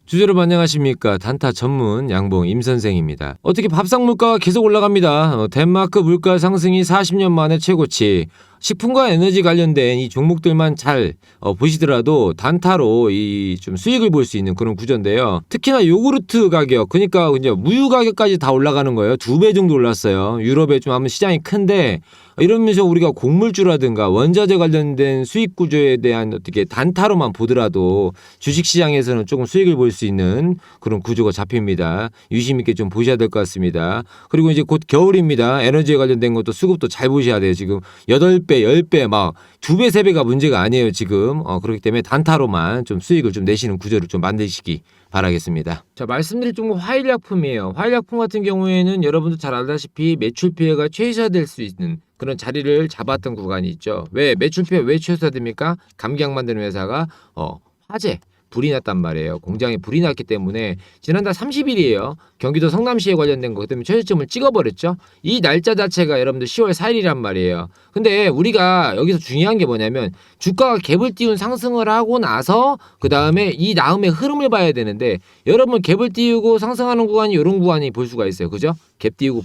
주제로 안녕하십니까. 단타 전문 양봉 임선생입니다. 어떻게 밥상 물가가 계속 올라갑니다. 덴마크 물가 상승이 40년 만에 최고치. 식품과 에너지 관련된 이 종목들만 잘 보시더라도 단타로 이 좀 수익을 볼 수 있는 그런 구조인데요. 특히나 요구르트 가격, 그러니까 이제 우유 가격까지 다 올라가는 거예요. 2배 정도 올랐어요. 유럽에 좀 아무 시장이 큰데 이러면서 우리가 곡물주라든가 원자재 관련된 수익 구조에 대한 어떻게 단타로만 보더라도 주식시장에서는 조금 수익을 볼 수 있는 그런 구조가 잡힙니다. 유심 있게 좀 보셔야 될 것 같습니다. 그리고 이제 곧 겨울입니다. 에너지에 관련된 것도 수급도 잘 보셔야 돼요. 지금 8배, 10배 막 2배, 3배가 문제가 아니에요. 지금. 그렇기 때문에 단타로만 좀 수익을 좀 내시는 구조를 좀 만드시기 바라겠습니다. 자, 말씀드릴 종목 화일약품이에요. 화일약품 같은 경우에는 여러분도 잘 알다시피 매출 피해가 최소화될 수 있는 그런 자리를 잡았던 구간이 있죠. 왜 매출 피해 왜 최소화됩니까? 감기약 만드는 회사가 화재 불이 났단 말이에요. 공장에 불이 났기 때문에 지난달 30일이에요. 경기도 성남시에 관련된 것 때문에 최저점을 찍어버렸죠. 이 날짜 자체가 여러분들 10월 4일이란 말이에요. 근데 우리가 여기서 중요한 게 뭐냐면 주가가 갭을 띄운 상승을 하고 나서 그 다음에 이 다음에 흐름을 봐야 되는데 여러분 갭을 띄우고 상승하는 구간이 이런 구간이 볼 수가 있어요. 그죠? 갭 띄우고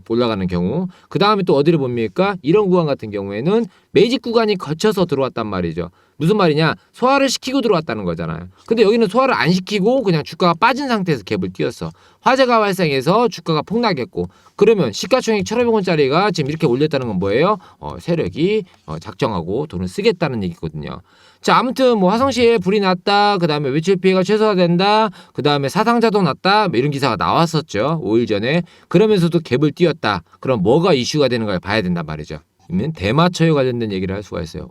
올라가는 경우. 그 다음에 또 어디를 봅니까? 이런 구간 같은 경우에는 매직 구간이 거쳐서 들어왔단 말이죠. 무슨 말이냐? 소화를 시키고 들어왔다는 거잖아요. 근데 여기는 소화를 안 시키고 그냥 주가가 빠진 상태에서 갭을 띄웠어. 화재가 발생해서 주가가 폭락했고 그러면 시가총액 1,500원짜리가 지금 이렇게 올렸다는 건 뭐예요? 세력이 작정하고 돈을 쓰겠다는 얘기거든요. 자, 아무튼 뭐 화성시에 불이 났다. 그다음에 외출 피해가 최소화된다. 그다음에 사상자도 났다. 뭐 이런 기사가 나왔었죠. 5일 전에. 그러면서도 갭을 띄웠다. 그럼 뭐가 이슈가 되는 걸 봐야 된단 말이죠. 그러면 대마초에 관련된 얘기를 할 수가 있어요.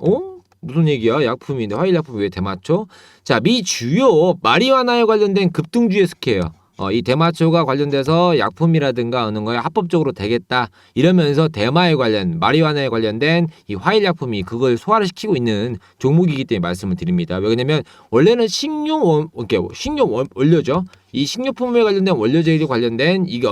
무슨 얘기야? 약품인데 화일약품이 왜 대마초? 자, 미 주요 마리화나에 관련된 급등주의 스케예요. 이 대마초가 관련돼서 약품이라든가 어느 거에 합법적으로 되겠다 이러면서 대마에 관련 마리화나에 관련된 이 화일약품이 그걸 소화를 시키고 있는 종목이기 때문에 말씀을 드립니다. 왜냐면 원래는 식용 원료죠. 이 식료품에 관련된 원료제에 관련된 이게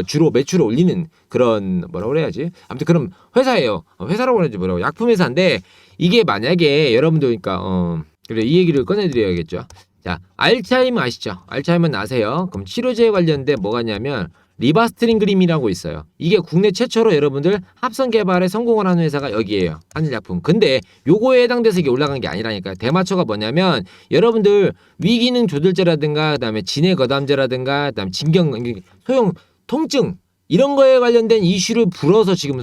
주로 매출을 올리는 그런 뭐라고 그래야지? 아무튼 그런 회사예요. 회사라고 그러지 뭐라고 약품 회사인데 이게 만약에 여러분들 그러니까 그래 이 얘기를 꺼내드려야겠죠. 자, 알츠하이머 아시죠? 알츠하이머 아세요? 그럼 치료제에 관련된 뭐가 있냐면 리바스트린 그림이라고 있어요. 이게 국내 최초로 여러분들 합성 개발에 성공을 하는 회사가 여기에요. 한일약품. 근데 요거에 해당돼서 이게 올라간 게 아니라니까. 대마초가 뭐냐면 여러분들 위기능 조절제라든가 그다음에 진해 거담제라든가 그다음에 소형 통증 이런 거에 관련된 이슈를 불어서 지금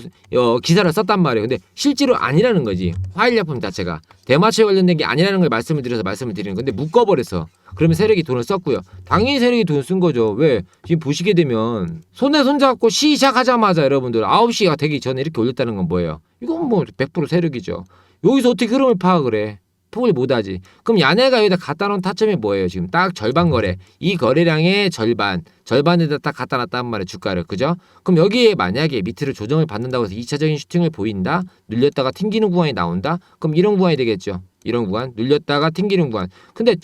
기사를 썼단 말이에요. 근데 실제로 아니라는 거지. 화일약품 자체가 대마초에 관련된 게 아니라는 걸 말씀을 드리는 건데 묶어버려서 그러면 세력이 돈을 썼고요. 당연히 세력이 돈을 쓴 거죠. 왜? 지금 보시게 되면 손에 손잡고 시작하자마자 여러분들 9시가 되기 전에 이렇게 올렸다는 건 뭐예요? 이건 뭐 100% 세력이죠. 여기서 어떻게 흐름을 파악을 해? 포기를 못하지. 그럼 야네가 여기다 갖다 놓은 타점이 뭐예요? 지금 딱 절반 거래. 이 거래량의 절반에다 딱 갖다 놨단 말이에요. 주가를. 그죠? 그럼 여기에 만약에 밑으로 조정을 받는다고 해서 2차적인 슈팅을 보인다? 눌렸다가 튕기는 구간이 나온다? 그럼 이런 구간이 되겠죠. 이런 구간. 눌렸다가 튕기는 구간. 근데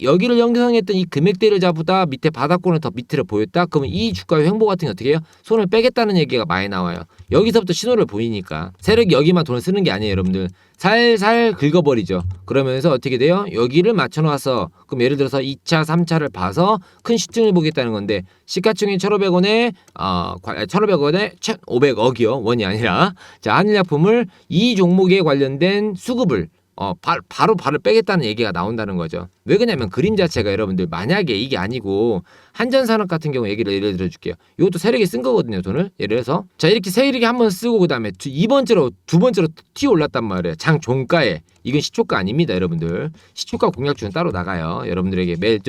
여기를 형성했던 이 금액대를 잡다 밑에 바닥권을 더 밑으로 보였다? 그러면 이 주가의 횡보 같은 게 어떻게 해요? 손을 빼겠다는 얘기가 많이 나와요. 여기서부터 신호를 보이니까. 세력이 여기만 돈을 쓰는 게 아니에요, 여러분들. 살살 긁어버리죠. 그러면서 어떻게 돼요? 여기를 맞춰놔서 그럼 예를 들어서 2차, 3차를 봐서 큰 슈팅을 보겠다는 건데 시가총액 1,500원에 1,500억이요. 원이 아니라. 자, 한일약품을 이 종목에 관련된 수급을 바로 빼겠다는 얘기가 나온다는 거죠. 왜 그러냐면 그림 자체가 여러분들 만약에 이게 아니고 한전산업 같은 경우 예를 들어줄게요. 이것도 세력이 쓴 거거든요. 돈을 예를 들어서 자 이렇게 세력이 한번 쓰고 그 다음에 두 번째로 튀어 올랐단 말이에요. 장 종가에 이건 시초가 아닙니다. 여러분들 시초가 공략주는 따로 나가요. 여러분들에게 매일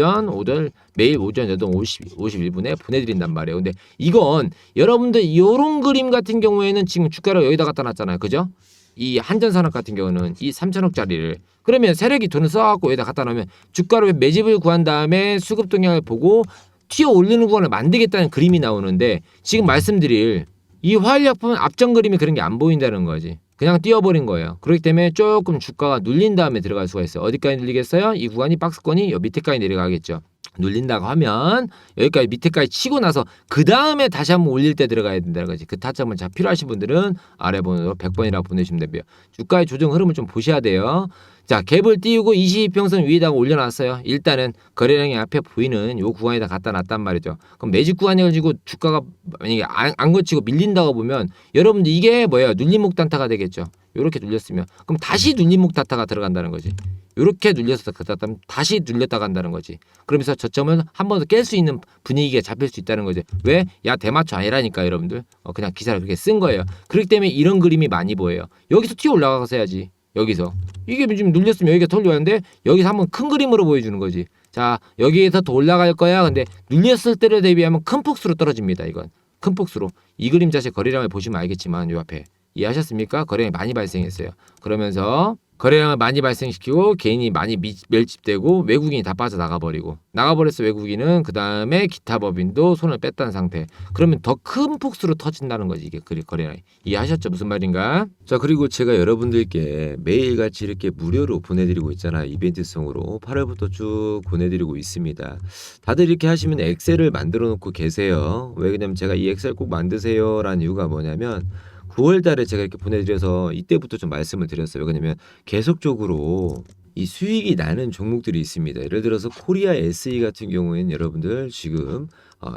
오전 51분에 보내드린단 말이에요. 근데 이건 여러분들 이런 그림 같은 경우에는 지금 주가를 여기다 갖다 놨잖아요. 그죠? 이 한전산업 같은 경우는 이 3천억짜리를 그러면 세력이 돈을 써갖고 여기다 갖다 놓으면 주가로 매집을 구한 다음에 수급 동향을 보고 튀어 올리는 구간을 만들겠다는 그림이 나오는데 지금 말씀드릴 이 화일약품은 앞전 그림이 그런 게 안 보인다는 거지. 그냥 띄워버린 거예요. 그렇기 때문에 조금 주가가 눌린 다음에 들어갈 수가 있어요. 어디까지 눌리겠어요? 이 구간이 박스권이 요 밑에까지 내려가겠죠. 눌린다고 하면 여기까지 밑에까지 치고 나서 그 다음에 다시 한번 올릴 때 들어가야 된다는 거지. 그 타점을 잘 필요하신 분들은 아래 번호로 100번이라고 보내주시면 됩니다. 주가의 조정 흐름을 좀 보셔야 돼요. 자, 갭을 띄우고 22평선 위에다가 올려놨어요. 일단은 거래량이 앞에 보이는 요 구간에다 갖다 놨단 말이죠. 그럼 매집 구간이가지고 주가가 만약에 안 거치고 밀린다고 보면 여러분들 이게 뭐예요? 눌림목 단타가 되겠죠. 요렇게 눌렸으면 그럼 다시 눌림목 단타가 들어간다는 거지. 요렇게 눌려서 갔다면 다시 눌렸다 간다는 거지. 그러면서 저점은 한 번 더 깰 수 있는 분위기가 잡힐 수 있다는 거지. 왜? 야, 대마초 아니라니까 여러분들. 그냥 기사를 그렇게 쓴 거예요. 그렇기 때문에 이런 그림이 많이 보여요. 여기서 튀어 올라가서 해야지. 여기서 이게 지금 눌렸으면 여기가 더 올라가는데 여기서 한번 큰 그림으로 보여주는 거지. 자, 여기에서 더 올라갈 거야. 근데 눌렸을 때를 대비하면 큰 폭수로 떨어집니다. 이건 큰 폭수로. 이 그림 자체 거래량을 보시면 알겠지만 요 앞에 이해하셨습니까? 거래량이 많이 발생했어요. 그러면서 거래량을 많이 발생시키고 개인이 많이 멸집되고 외국인이 다 빠져나가버리고 나가버렸어. 외국인은 그 다음에 기타 법인도 손을 뺐다는 상태. 그러면 더 큰 폭수로 터진다는 거지. 이게 거래량이. 이해하셨죠? 무슨 말인가? 자, 그리고 제가 여러분들께 매일같이 이렇게 무료로 보내드리고 있잖아요. 이벤트성으로 8월부터 쭉 보내드리고 있습니다. 다들 이렇게 하시면 엑셀을 만들어 놓고 계세요. 왜냐면 제가 이 엑셀 꼭 만드세요 라는 이유가 뭐냐면 9월 달에 제가 이렇게 보내드려서 이때부터 좀 말씀을 드렸어요. 왜냐면 계속적으로 이 수익이 나는 종목들이 있습니다. 예를 들어서 코리아 SE 같은 경우에는 여러분들 지금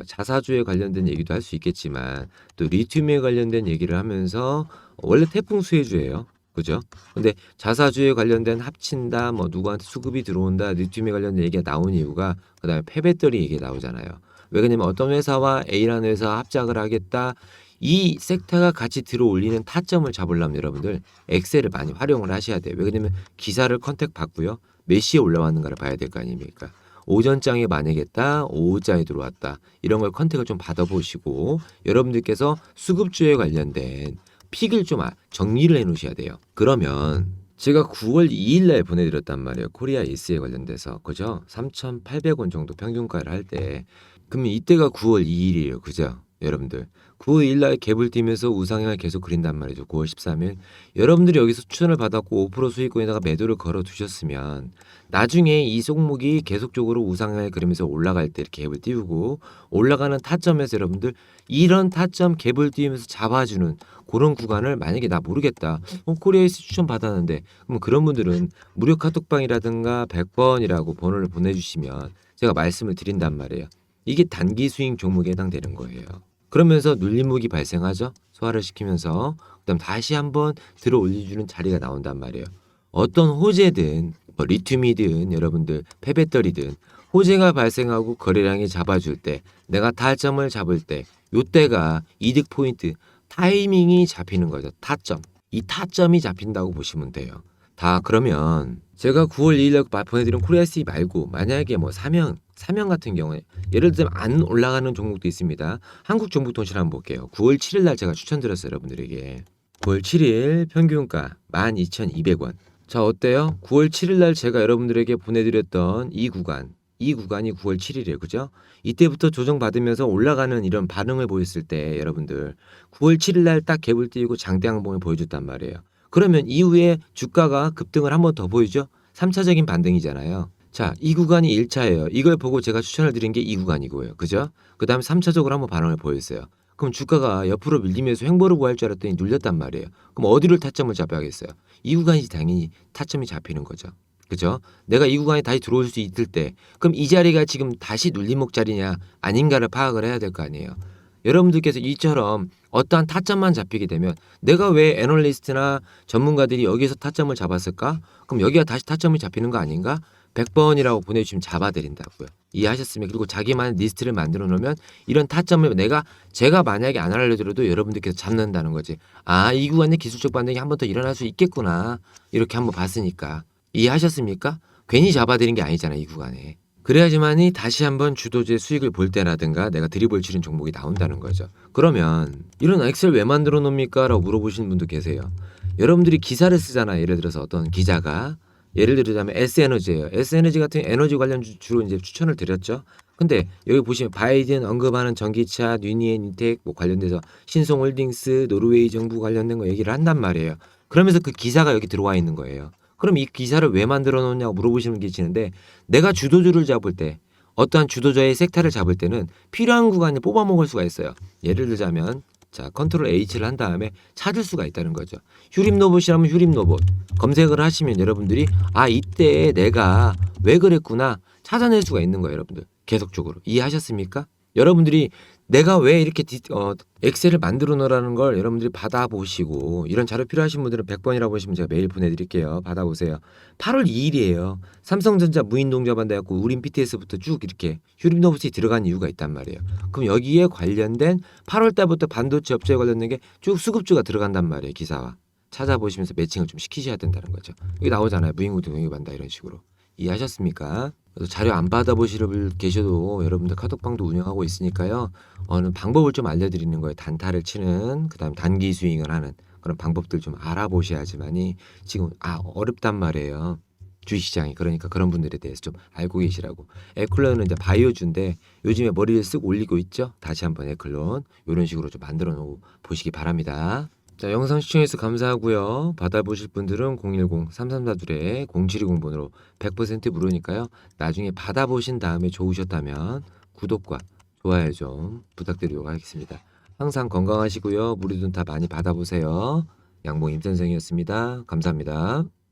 자사주에 관련된 얘기도 할 수 있겠지만 또 리튬에 관련된 얘기를 하면서 원래 태풍 수혜주예요. 그죠? 근데 자사주에 관련된 합친다, 뭐 누구한테 수급이 들어온다, 리튬에 관련된 얘기가 나온 이유가 그다음에 폐배터리 얘기가 나오잖아요. 왜 그러냐면 어떤 회사와 A라는 회사와 합작을 하겠다. 이 섹터가 같이 들어올리는 타점을 잡으려면 여러분들 엑셀을 많이 활용을 하셔야 돼요. 왜 그러냐면 기사를 컨택 받고요. 몇 시에 올라왔는가를 봐야 될 거 아닙니까? 오전장에 만약에다 오후장에 들어왔다. 이런 걸 컨택을 좀 받아보시고 여러분들께서 수급주에 관련된 픽을 좀 정리를 해놓으셔야 돼요. 그러면 제가 9월 2일 날 보내드렸단 말이에요. 코리아 S에 관련돼서. 그죠? 3,800원 정도 평균가를 할 때. 그러면 이때가 9월 2일이에요. 그죠? 여러분들 9월 2일 날 갭을 띄면서 우상향을 계속 그린단 말이죠. 9월 13일 여러분들이 여기서 추천을 받았고 5% 수익권에다가 매도를 걸어 두셨으면 나중에 이 종목이 계속적으로 우상향을 그리면서 올라갈 때 이렇게 갭을 띄우고 올라가는 타점에서 여러분들 이런 타점 갭을 띄우면서 잡아주는 그런 구간을 만약에 나 모르겠다. 코리아에서 추천 받았는데 그럼 그런 분들은 무료 카톡방이라든가 100번이라고 번호를 보내주시면 제가 말씀을 드린단 말이에요. 이게 단기 수익 종목에 해당되는 거예요. 그러면서 눌림목이 발생하죠. 소화를 시키면서 그다음 다시 한번 들어 올려주는 자리가 나온단 말이에요. 어떤 호재든 리튬이든 여러분들 폐배터리든 호재가 발생하고 거래량이 잡아줄 때 내가 타점을 잡을 때 요때가 이득 포인트 타이밍이 잡히는 거죠. 타점. 이 타점이 잡힌다고 보시면 돼요. 다 그러면 제가 9월 2일 날 보내드린 코리아 SE 말고 만약에 뭐 사명 같은 경우에 예를 들면 안 올라가는 종목도 있습니다. 한국정보통신 한번 볼게요. 9월 7일 날 제가 추천드렸어요. 여러분들에게. 9월 7일 평균가 12,200원. 자, 어때요? 9월 7일 날 제가 여러분들에게 보내드렸던 이 구간이 9월 7일이에요. 그죠? 이때부터 조정받으면서 올라가는 이런 반응을 보였을 때 여러분들 9월 7일 날 딱 갭을 띄우고 장대 항봉을 보여줬단 말이에요. 그러면 이후에 주가가 급등을 한 번 더 보이죠? 3차적인 반등이잖아요. 자, 이 구간이 1차예요. 이걸 보고 제가 추천을 드린 게 이 구간이고요. 그죠? 그 다음에 3차적으로 한번 반응을 보였어요. 그럼 주가가 옆으로 밀리면서 횡보를 구할 줄 알았더니 눌렸단 말이에요. 그럼 어디를 타점을 잡아야겠어요? 이 구간이 당연히 타점이 잡히는 거죠. 그죠? 내가 이 구간에 다시 들어올 수 있을 때 그럼 이 자리가 지금 다시 눌림목 자리냐 아닌가를 파악을 해야 될 거 아니에요. 여러분들께서 이처럼 어떠한 타점만 잡히게 되면 내가 왜 애널리스트나 전문가들이 여기서 타점을 잡았을까? 그럼 여기가 다시 타점이 잡히는 거 아닌가? 100번이라고 보내주시면 잡아드린다고요. 이해하셨습니까? 그리고 자기만의 리스트를 만들어 놓으면 이런 타점을 제가 만약에 안 알려드려도 여러분들께서 잡는다는 거지. 아, 이 구간에 기술적 반등이 한 번 더 일어날 수 있겠구나. 이렇게 한번 봤으니까. 이해하셨습니까? 괜히 잡아드린 게 아니잖아요. 이 구간에. 그래야지만이 다시 한번 주도주의 수익을 볼 때라든가 내가 드리블 치는 종목이 나온다는 거죠. 그러면 이런 엑셀 왜 만들어 놓습니까? 라고 물어보시는 분도 계세요. 여러분들이 기사를 쓰잖아요. 예를 들어서 어떤 기자가 예를 들자면 S에너지예요. S에너지 같은 에너지 관련 주로 이제 추천을 드렸죠. 근데 여기 보시면 바이든 언급하는 전기차, 뉴니엔 인텍 뭐 관련돼서 신송홀딩스, 노르웨이 정부 관련된 거 얘기를 한단 말이에요. 그러면서 그 기사가 여기 들어와 있는 거예요. 그럼 이 기사를 왜 만들어 놓냐고 물어보시는 게 계시는데 내가 주도주를 잡을 때 어떠한 주도주의 섹터를 잡을 때는 필요한 구간을 뽑아 먹을 수가 있어요. 예를 들자면 자, 컨트롤 H를 한 다음에 찾을 수가 있다는 거죠. 휴림 로봇이라면 휴림 로봇 검색을 하시면 여러분들이 아, 이때 내가 왜 그랬구나 찾아낼 수가 있는 거예요, 여러분들. 계속적으로. 이해하셨습니까? 여러분들이 내가 왜 이렇게 엑셀을 만들어 놓으라는 걸 여러분들이 받아보시고, 이런 자료 필요하신 분들은 100번이라고 보시면 제가 메일 보내드릴게요. 받아보세요. 8월 2일이에요. 삼성전자 무인동자반 돼갖고 우린 BTS부터 쭉 이렇게 휴림 로봇이 들어간 이유가 있단 말이에요. 그럼 여기에 관련된 8월 달부터 반도체 업체에 관련된 게 쭉 수급주가 들어간단 말이에요. 기사와 찾아보시면서 매칭을 좀 시키셔야 된다는 거죠. 여기 나오잖아요. 무인공동 동의반다 이런 식으로. 이해하셨습니까? 그래서 자료 안 받아보시는 분 계셔도 여러분들 카톡방도 운영하고 있으니까요. 어느 방법을 좀 알려드리는 거예요. 단타를 치는, 그다음 단기 스윙을 하는 그런 방법들 좀 알아보셔야지만이 지금 어렵단 말이에요. 주식시장이. 그러니까 그런 분들에 대해서 좀 알고 계시라고. 에클론은 이제 바이오주인데 요즘에 머리를 쓱 올리고 있죠. 다시 한번 에클론 이런 식으로 좀 만들어 놓고 보시기 바랍니다. 자, 영상 시청해주셔서 감사하고요. 받아보실 분들은 010-3342-0720번으로 100% 무료니까요. 나중에 받아보신 다음에 좋으셨다면 구독과 좋아요 좀 부탁드리도록 하겠습니다. 항상 건강하시고요. 무료든 다 많이 받아보세요. 양봉 임선생이었습니다. 감사합니다.